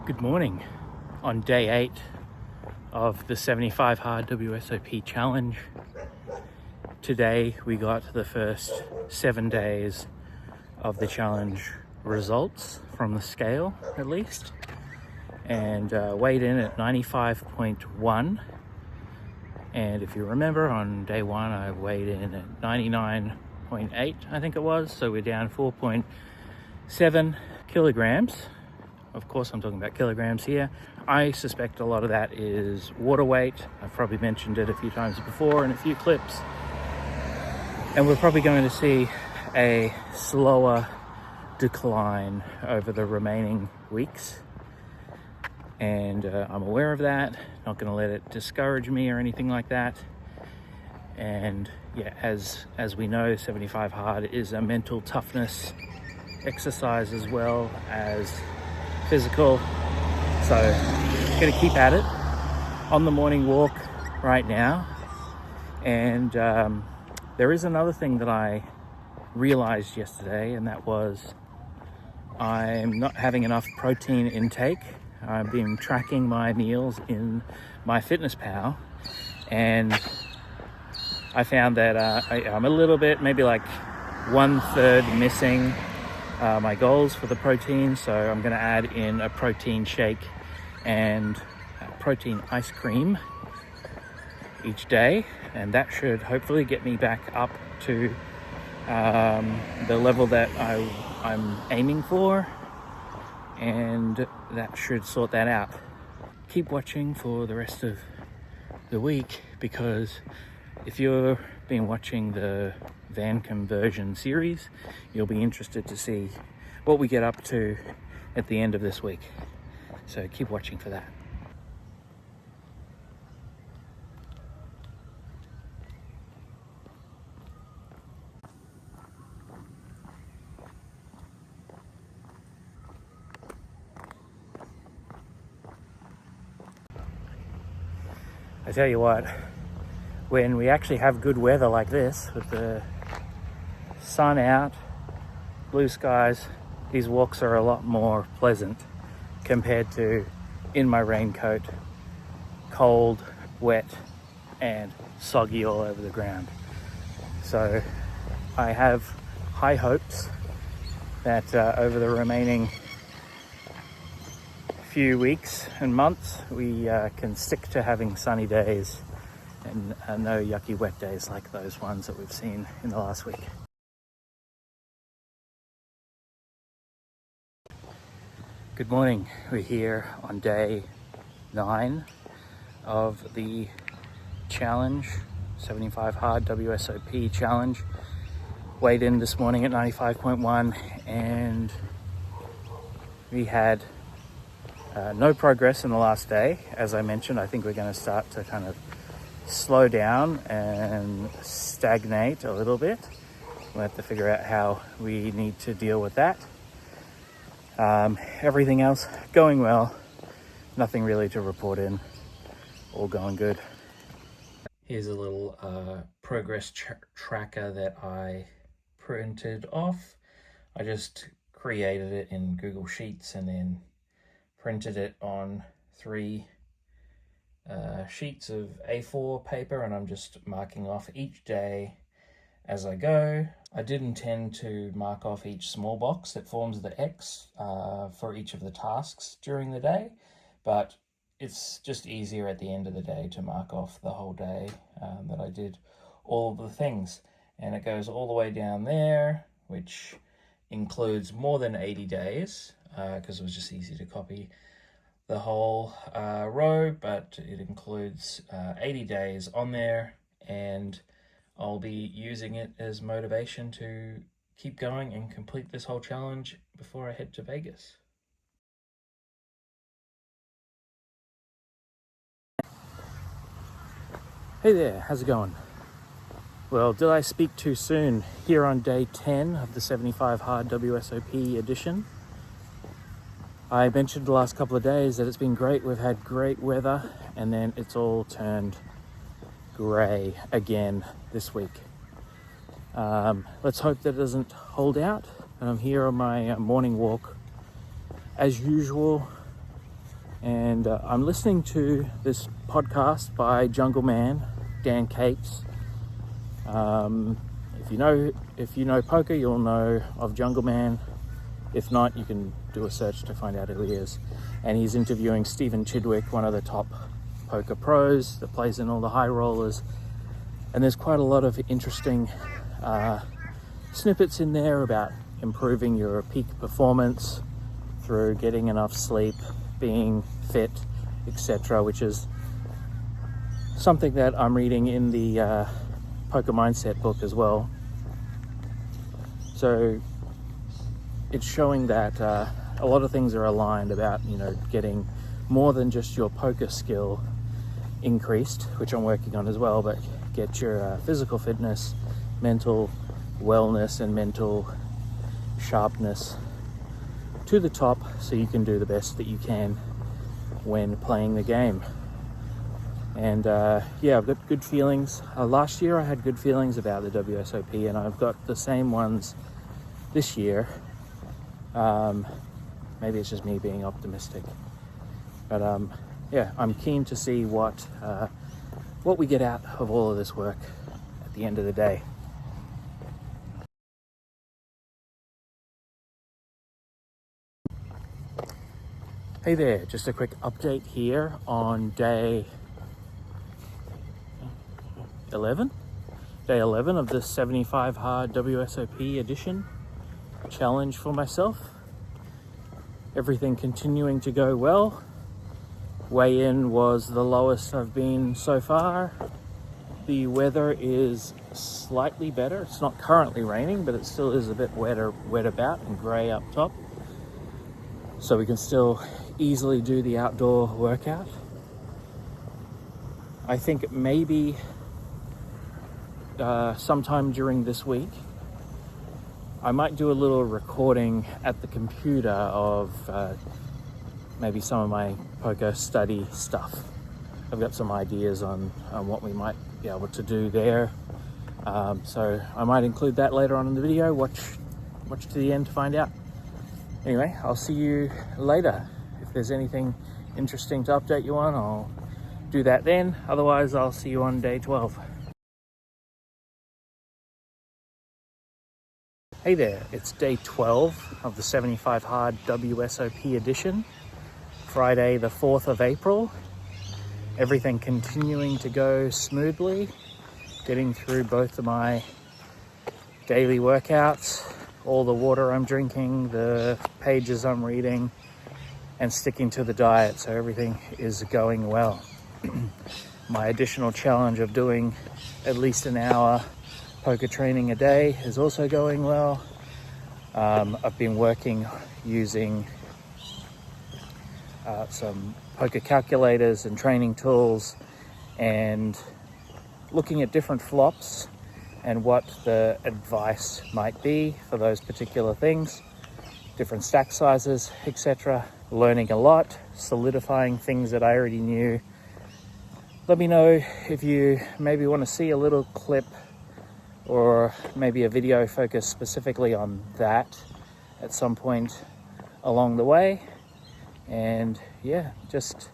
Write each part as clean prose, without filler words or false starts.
Good morning. On day 8 of the 75 Hard WSOP challenge. Today we got the first 7 days of the challenge results from the scale, at least, and weighed in at 95.1. And if you remember, on day 1 I weighed in at 99.8, I think it was, so we're down 4.7 kilograms. Of course, I'm talking about kilograms here. I suspect a lot of that is water weight. I've probably mentioned it a few times before in a few clips. And we're probably going to see a slower decline over the remaining weeks. And I'm aware of that. Not going to let it discourage me or anything like that. And yeah, as we know, 75 Hard is a mental toughness exercise as well as physical, so gonna keep at it on the morning walk right now. And there is another thing that I realized yesterday, and that was I'm not having enough protein intake. I've been tracking my meals in my Fitness Pal, and I found that I'm a little bit, maybe like 1/3 missing my goals for the protein. So I'm going to add in a protein shake and protein ice cream each day, and that should hopefully get me back up to the level that I'm aiming for, and that should sort that out. Keep watching for the rest of the week, because if you've been watching the Van Conversion series, you'll be interested to see what we get up to at the end of this week. So keep watching for that. I tell you what, when we actually have good weather like this, with the sun out, blue skies, these walks are a lot more pleasant compared to in my raincoat, cold, wet, and soggy all over the ground. So I have high hopes that over the remaining few weeks and months we can stick to having sunny days and no yucky wet days like those ones that we've seen in the last week. Good morning. We're here on day 9 of the challenge, 75 Hard WSOP challenge. Weighed in this morning at 95.1, and we had no progress in the last day. As I mentioned, I think we're going to start to kind of slow down and stagnate a little bit. We'll have to figure out how we need to deal with that. Everything else going well, nothing really to report in, all going good. Here's a little progress tracker that I printed off. I just created it in Google Sheets and then printed it on 3 sheets of A4 paper, and I'm just marking off each day as I go. I did intend to mark off each small box that forms the X for each of the tasks during the day, but it's just easier at the end of the day to mark off the whole day that I did all of the things. And it goes all the way down there, which includes more than 80 days, because it was just easy to copy the whole row, but it includes 80 days on there, and I'll be using it as motivation to keep going and complete this whole challenge before I head to Vegas. Hey there, how's it going? Well, did I speak too soon here on day 10 of the 75 Hard WSOP Edition? I mentioned the last couple of days that it's been great. We've had great weather, and then it's all turned grey again this week. Let's hope that it doesn't hold out. And I'm here on my morning walk as usual, And I'm listening to this podcast by Jungle Man, Dan Capes. If you know poker, you'll know of Jungle Man. If not, you can do a search to find out who he is. And he's interviewing Stephen Chidwick, one of the top poker pros that plays in all the high rollers. And there's quite a lot of interesting snippets in there about improving your peak performance through getting enough sleep, being fit, etc., which is something that I'm reading in the Poker Mindset book as well. So it's showing that a lot of things are aligned about, getting more than just your poker skill increased, which I'm working on as well, but get your physical fitness, mental wellness, and mental sharpness to the top so you can do the best that you can when playing the game. And I've got good feelings. Last year I had good feelings about the WSOP, and I've got the same ones this year. Maybe it's just me being optimistic, but I'm keen to see what we get out of all of this work at the end of the day. Hey there, just a quick update here on day 11 of the 75 hard WSOP Edition challenge for myself. Everything continuing to go well. Weigh-in was the lowest I've been so far. The weather is slightly better. It's not currently raining, but it still is a bit wet about and grey up top. So we can still easily do the outdoor workout. I think maybe sometime during this week, I might do a little recording at the computer of maybe some of my poker study stuff. I've got some ideas on what we might be able to do there. So I might include that later on in the video. Watch to the end to find out. Anyway, I'll see you later. If there's anything interesting to update you on, I'll do that then. Otherwise, I'll see you on day 12. Hey there, it's day 12 of the 75 hard WSOP Edition. Friday the 4th of April. Everything continuing to go smoothly. Getting through both of my daily workouts, all the water I'm drinking, the pages I'm reading, and sticking to the diet, so everything is going well. My additional challenge of doing at least an hour poker training a day is also going well. I've been working using some poker calculators and training tools and looking at different flops and what the advice might be for those particular things, different stack sizes, etc. Learning a lot, solidifying things that I already knew. Let me know if you maybe want to see a little clip or maybe a video focused specifically on that at some point along the way. And just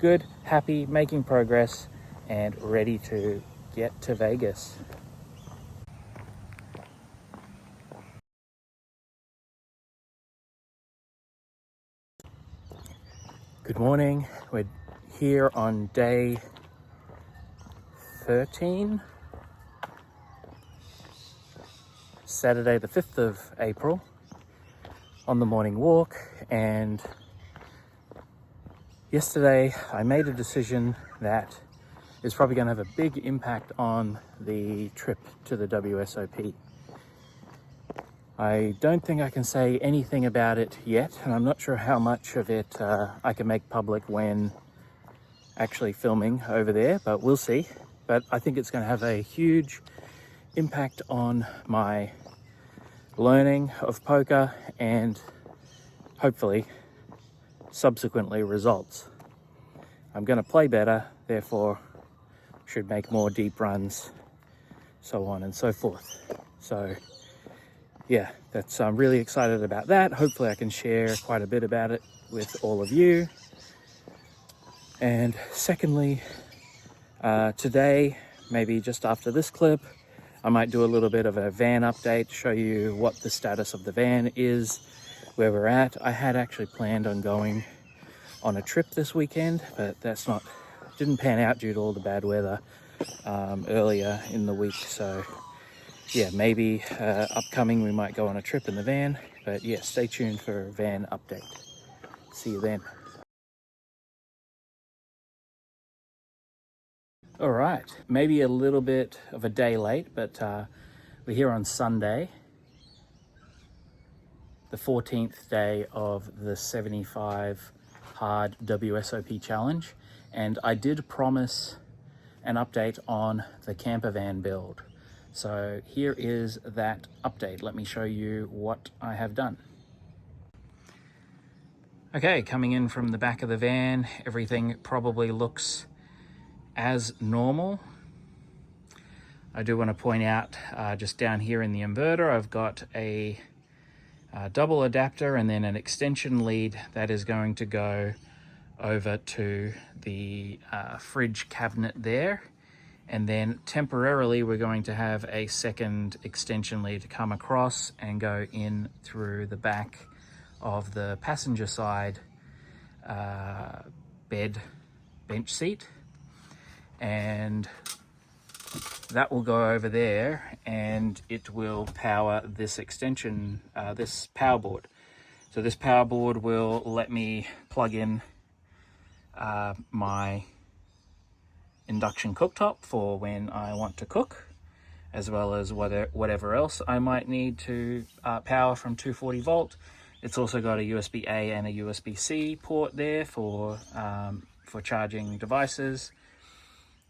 good, happy, making progress, and ready to get to Vegas. Good morning. We're here on day 13, Saturday the 5th of April, on the morning walk. And yesterday I made a decision that is probably going to have a big impact on the trip to the WSOP. I don't think I can say anything about it yet, and I'm not sure how much of it I can make public when actually filming over there, but we'll see. But I think it's going to have a huge impact on my learning of poker and hopefully subsequently results. I'm going to play better, therefore should make more deep runs, so on and so forth. So yeah, I'm really excited about that. Hopefully I can share quite a bit about it with all of you. And secondly, today, maybe just after this clip, I might do a little bit of a van update, show you what the status of the van is, where we're at. I had actually planned on going on a trip this weekend, but didn't pan out due to all the bad weather earlier in the week. So yeah, maybe upcoming we might go on a trip in the van, but yeah, stay tuned for a van update. See you then. All right, maybe a little bit of a day late, but we're here on Sunday, the 14th day of the 75 hard WSOP challenge, and I did promise an update on the campervan build. So here is that update. Let me show you what I have done. Okay, coming in from the back of the van, everything probably looks as normal. I do want to point out just down here in the inverter, I've got a double adapter and then an extension lead that is going to go over to the fridge cabinet there. And then temporarily we're going to have a second extension lead to come across and go in through the back of the passenger side bench seat. And that will go over there and it will power this extension, this power board. So this power board will let me plug in my induction cooktop for when I want to cook, as well as whatever else I might need to power from 240 volt. It's also got a USB-A and a USB-C port there for charging devices.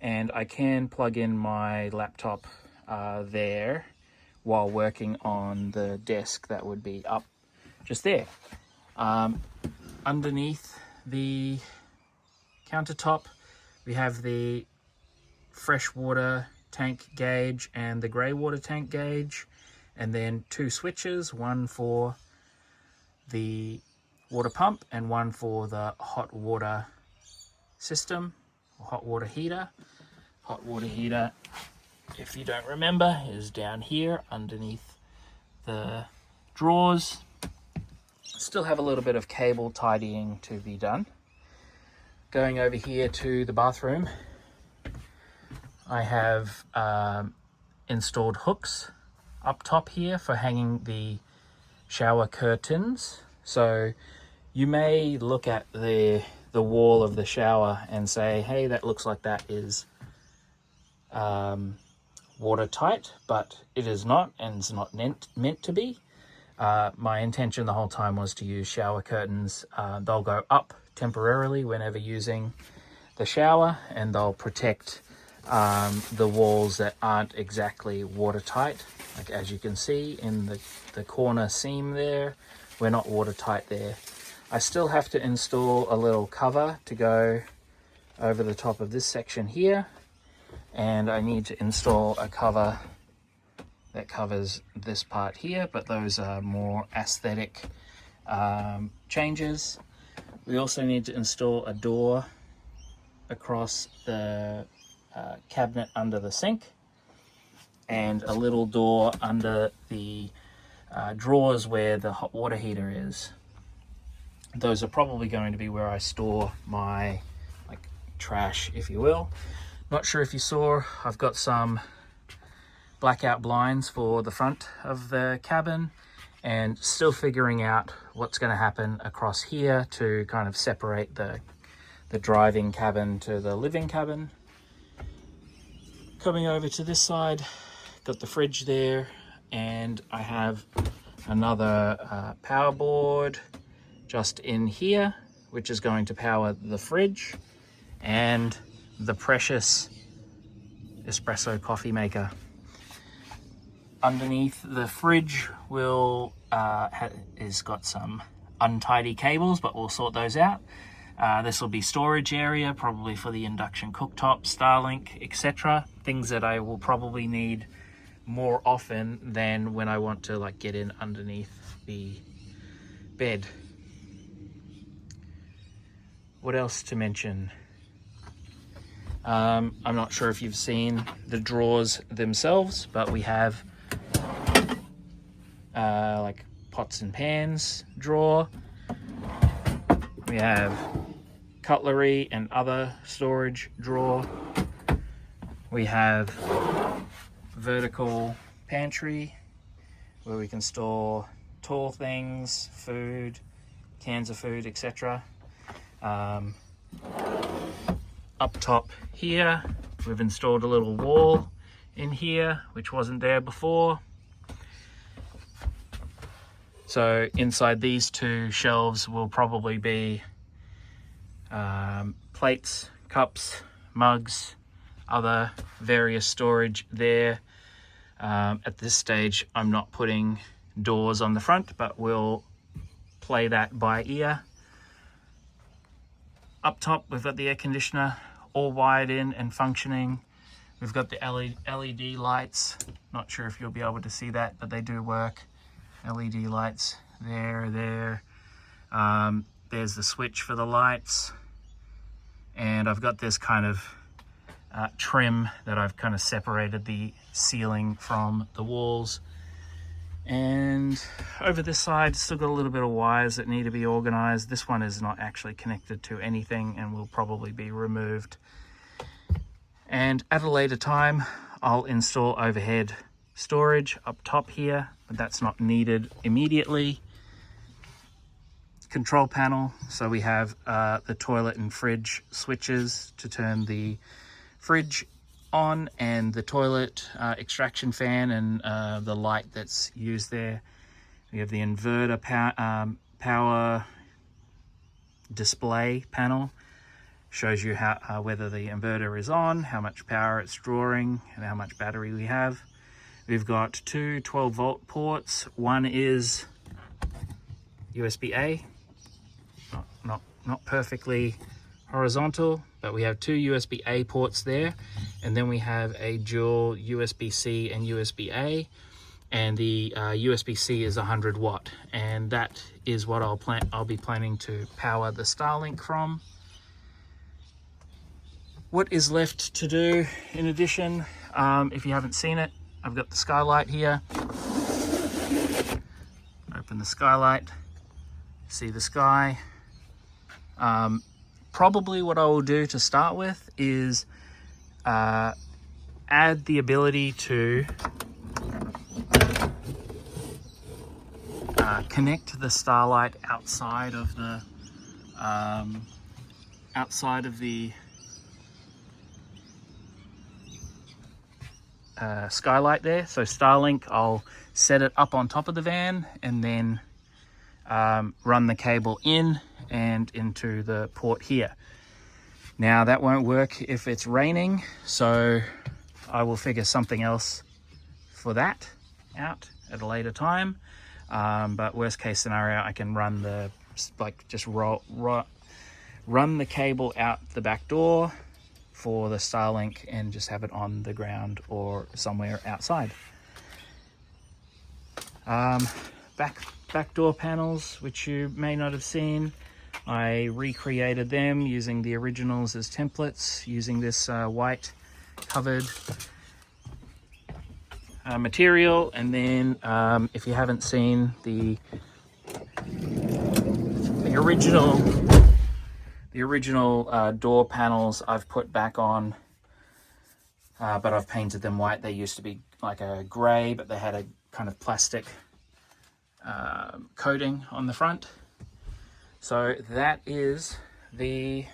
And I can plug in my laptop there while working on the desk that would be up just there. Underneath the countertop, we have the freshwater tank gauge and the grey water tank gauge, and then two switches, one for the water pump and one for the hot water system, or hot water heater. Hot water heater, if you don't remember, is down here underneath the drawers. Still have a little bit of cable tidying to be done. Going over here to the bathroom, I have installed hooks up top here for hanging the shower curtains. So you may look at the wall of the shower and say, hey, that looks like that is watertight, but it is not, and it's not meant to be. My intention the whole time was to use shower curtains. They'll go up temporarily whenever using the shower, and they'll protect the walls that aren't exactly watertight. Like as you can see in the corner seam there, we're not watertight there. I still have to install a little cover to go over the top of this section here, and I need to install a cover that covers this part here, but those are more aesthetic changes. We also need to install a door across the cabinet under the sink, and a little door under the drawers where the hot water heater is. Those are probably going to be where I store my trash, if you will. Not sure if you saw, I've got some blackout blinds for the front of the cabin, and still figuring out what's going to happen across here to kind of separate the driving cabin to the living cabin. Coming over to this side, got the fridge there, and I have another power board just in here, which is going to power the fridge and the precious espresso coffee maker. Underneath the fridge is got some untidy cables, but we'll sort those out. This will be storage area, probably for the induction cooktop, Starlink, etc. Things that I will probably need more often than when I want to like get in underneath the bed. What else to mention? I'm not sure if you've seen the drawers themselves, but we have like pots and pans drawer. We have cutlery and other storage drawer. We have vertical pantry where we can store tall things, food, cans of food, etc. Up top here, we've installed a little wall in here, which wasn't there before. So inside these two shelves will probably be plates, cups, mugs, other various storage there. At this stage, I'm not putting doors on the front, but we'll play that by ear. Up top, we've got the air conditioner all wired in and functioning. We've got the LED lights. Not sure if you'll be able to see that, but they do work. LED lights there. There's the switch for the lights. And I've got this kind of trim that I've kind of separated the ceiling from the walls. And over this side, still got a little bit of wires that need to be organized. This one is not actually connected to anything and will probably be removed. And at a later time, I'll install overhead storage up top here, but that's not needed immediately. Control panel, so we have the toilet and fridge switches to turn the fridge on, and the toilet extraction fan and the light that's used there. We have the inverter power display panel. Shows you how whether the inverter is on, how much power it's drawing, and how much battery we have. We've got two 12-volt ports. One is USB-A, not perfectly horizontal, but we have two USB-A ports there, and then we have a dual USB-C and USB-A, and the USB-C is 100 watt, and that is what I'll be planning to power the Starlink from. What is left to do in addition, if you haven't seen it, I've got the skylight here. Open the skylight, see the sky. Probably what I will do to start with is add the ability to connect the Starlight outside of the skylight there. So Starlink, I'll set it up on top of the van and then run the cable in and into the port here. Now that won't work if it's raining, so I will figure something else for that out at a later time. But worst case scenario, I can run the run the cable out the back door for the Starlink and just have it on the ground or somewhere outside. Back door panels, which you may not have seen, I recreated them using the originals as templates, using this white covered material. And then if you haven't seen the original door panels, I've put back on, but I've painted them white. They used to be like a grey, but they had a kind of plastic coating on the front. So that is the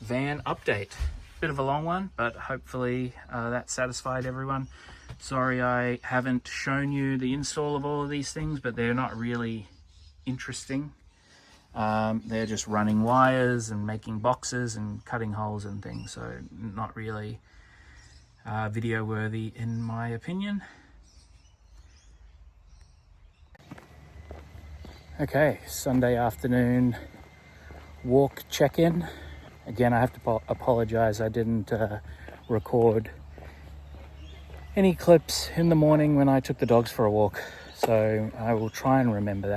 van update. Bit of a long one, but hopefully that satisfied everyone. Sorry I haven't shown you the install of all of these things, but they're not really interesting. They're just running wires and making boxes and cutting holes and things, so not really video worthy in my opinion. Okay, Sunday afternoon walk check-in. Again, I have to apologize, I didn't record any clips in the morning when I took the dogs for a walk. So I will try and remember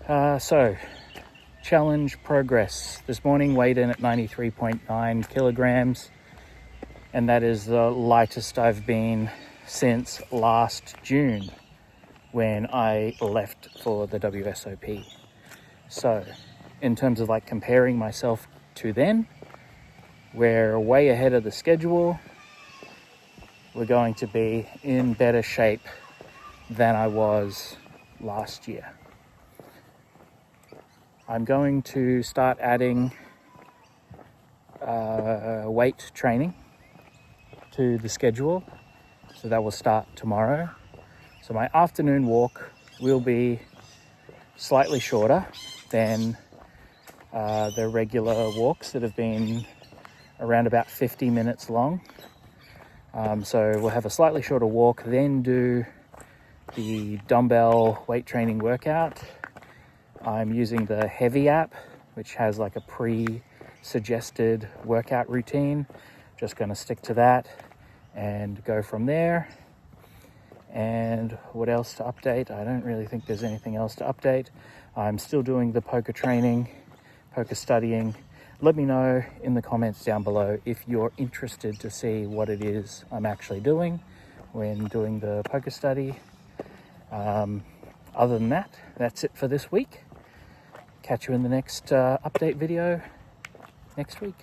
that. So challenge progress. This morning weighed in at 93.9 kilograms, and that is the lightest I've been since last June when I left for the WSOP. So in terms of like comparing myself to then, we're way ahead of the schedule. We're going to be in better shape than I was last year. I'm going to start adding weight training to the schedule, so that will start tomorrow. So my afternoon walk will be slightly shorter than the regular walks that have been around about 50 minutes long. So we'll have a slightly shorter walk, then do the dumbbell weight training workout. I'm using the Heavy app, which has like a pre-suggested workout routine. Just going to stick to that and go from there. And what else to update? I don't really think there's anything else to update. I'm still doing the poker training, poker studying. Let me know in the comments down below if you're interested to see what it is I'm actually doing when doing the poker study. Other than that, that's it for this week. Catch you in the next update video next week.